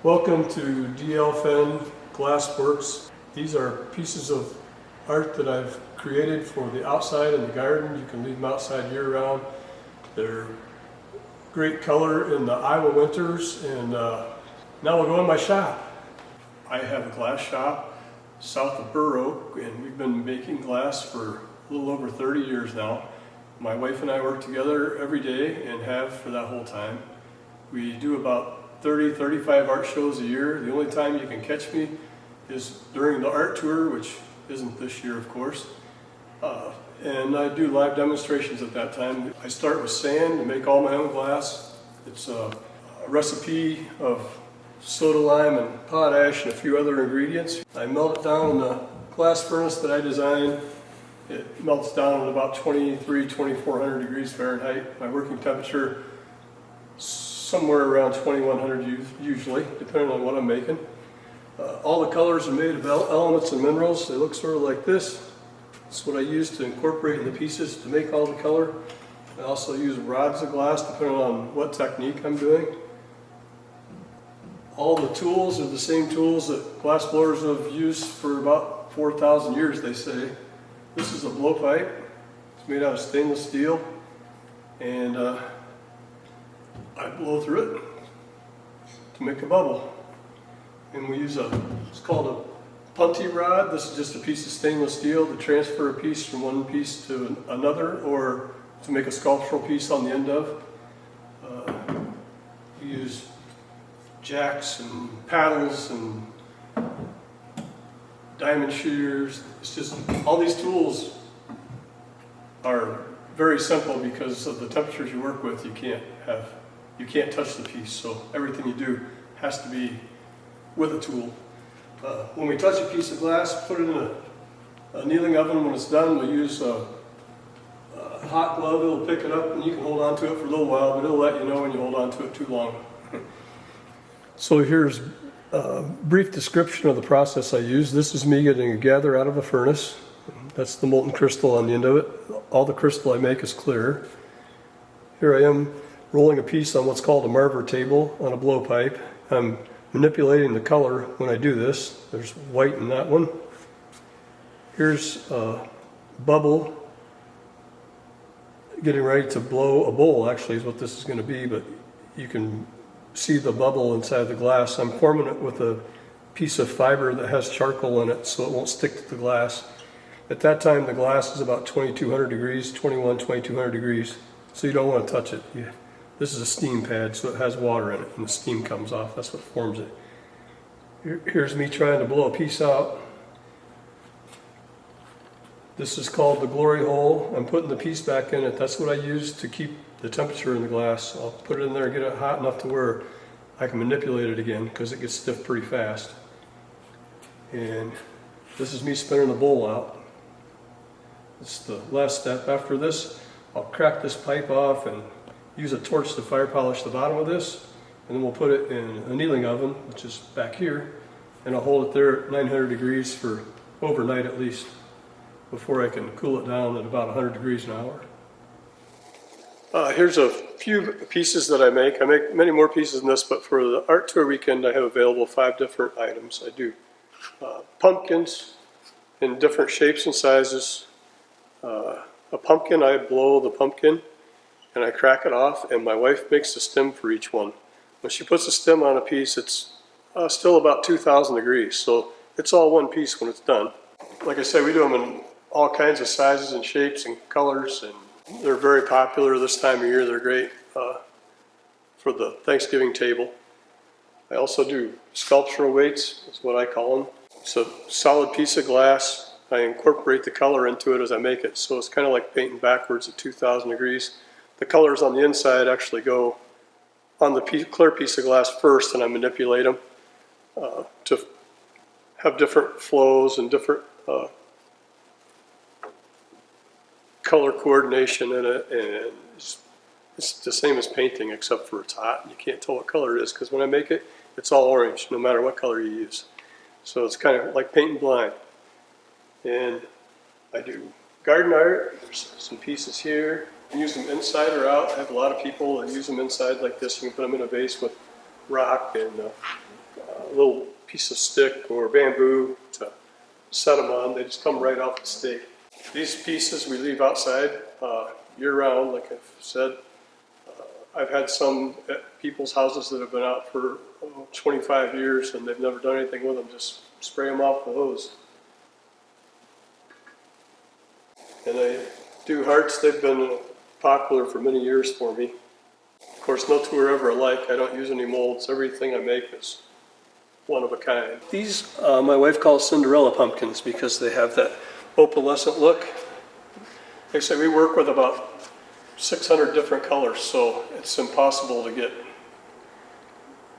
Welcome to Dan Fenn Glassworks. These are pieces of art that I've created for the outside and the garden. You can leave them outside year-round. They're great color in the Iowa winters, and now we'll go in my shop. I have a glass shop south of Burr Oak, and we've been making glass for a little over 30 years now. My wife and I work together every day and have for that whole time. We do about 35 art shows a year. The only time you can catch me is during the art tour, which isn't this year, of course. And I do live demonstrations at that time. I start with sand to make all my own glass. It's a recipe of soda lime and potash and a few other ingredients. I melt it down in the glass furnace that I designed. It melts down at about 2400 degrees Fahrenheit. My working temperature somewhere around 2100 usually, depending on what I'm making. All the colors are made of elements and minerals. They look sort of like this. It's what I use to incorporate in the pieces to make all the color. I also use rods of glass depending on what technique I'm doing. All the tools are the same tools that glass blowers have used for about 4,000 years, they say. This is a blowpipe. It's made out of stainless steel, and I blow through it to make a bubble. And we use it's called a punty rod. This is just a piece of stainless steel to transfer a piece from one piece to another, or to make a sculptural piece on the end of. We use jacks and paddles and diamond shears. It's just, all these tools are very simple because of the temperatures you work with. You can't touch the piece, so everything you do has to be with a tool. When we touch a piece of glass, put it in a annealing oven. When it's done, we'll use a hot glove. It'll pick it up and you can hold on to it for a little while, but it'll let you know when you hold on to it too long. So here's a brief description of the process I use. This is me getting a gather out of a furnace. That's the molten crystal on the end of it. All the crystal I make is clear. Here I am rolling a piece on what's called a Marver table on a blowpipe. I'm manipulating the color when I do this. There's white in that one. Here's a bubble getting ready to blow a bowl, actually is what this is going to be, but you can see the bubble inside the glass. I'm forming it with a piece of fiber that has charcoal in it so it won't stick to the glass. At that time the glass is about 2200 degrees, 2200 degrees, so you don't want to touch it. This is a steam pad, so it has water in it and the steam comes off. That's what forms it. Here's me trying to blow a piece out. This is called the glory hole. I'm putting the piece back in it. That's what I use to keep the temperature in the glass. I'll put it in there, get it hot enough to where I can manipulate it again because it gets stiff pretty fast. And this is me spinning the bowl out. It's the last step. After this, I'll crack this pipe off and use a torch to fire polish the bottom of this, and then we'll put it in an annealing oven, which is back here, and I'll hold it there at 900 degrees for overnight at least, before I can cool it down at about 100 degrees an hour. Here's a few pieces that I make. I make many more pieces than this, but for the art tour weekend I have available 5 different items. I do pumpkins in different shapes and sizes. A pumpkin, I blow the pumpkin and I crack it off, and my wife makes a stem for each one. When she puts a stem on a piece, it's still about 2000 degrees, so it's all one piece when it's done. Like I said, we do them in all kinds of sizes and shapes and colors, and they're very popular this time of year. They're great for the Thanksgiving table. I also do sculptural weights, is what I call them. It's a solid piece of glass. I incorporate the color into it as I make it, so it's kind of like painting backwards at 2000 degrees. The colors on the inside actually go on the clear piece of glass first, and I manipulate them to have different flows and different color coordination in it, and it's the same as painting except for it's hot and you can't tell what color it is, because when I make it, it's all orange no matter what color you use. So it's kind of like painting blind. And I do garden art. There's some pieces here. You can use them inside or out. I have a lot of people that use them inside like this. You can put them in a vase with rock and a little piece of stick or bamboo to set them on. They just come right off the stake. These pieces we leave outside year-round, like I've said. I've had some at people's houses that have been out for 25 years and they've never done anything with them. Just spray them off with hose. And I do hearts. They've been popular for many years for me. Of course, no two are ever alike. I don't use any molds. Everything I make is one of a kind. These my wife calls Cinderella Pumpkins because they have that opalescent look. Like I say, we work with about 600 different colors, so it's impossible to get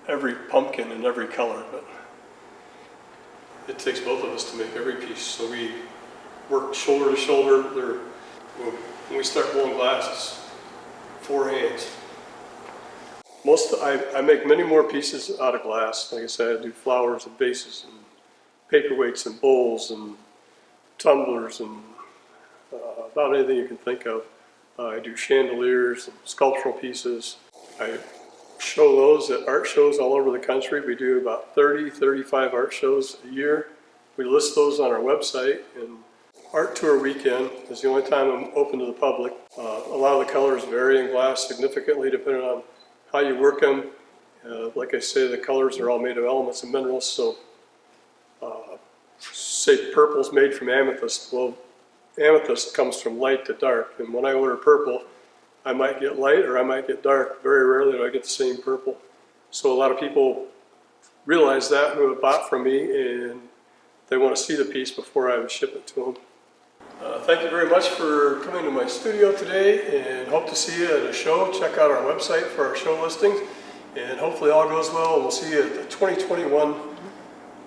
every pumpkin in every color, but it takes both of us to make every piece. So we work shoulder to shoulder. When we start blowing glass, it's 4 hands. I make many more pieces out of glass. Like I said, I do flowers and vases and paperweights and bowls and tumblers and about anything you can think of. I do chandeliers and sculptural pieces. I show those at art shows all over the country. We do about 35 art shows a year. We list those on our website, and Art Tour Weekend is the only time I'm open to the public. A lot of the colors vary in glass significantly depending on how you work them. Like I say, the colors are all made of elements and minerals, so say purple's made from amethyst. Well, amethyst comes from light to dark, and when I order purple, I might get light or I might get dark. Very rarely do I get the same purple. So a lot of people realize that who have bought from me, and they want to see the piece before I would ship it to them. Thank you very much for coming to my studio today, and hope to see you at a show. Check out our website for our show listings, and hopefully all goes well, and we'll see you at the 2021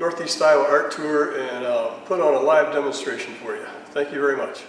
Northeast Iowa Art Tour, and put on a live demonstration for you. Thank you very much.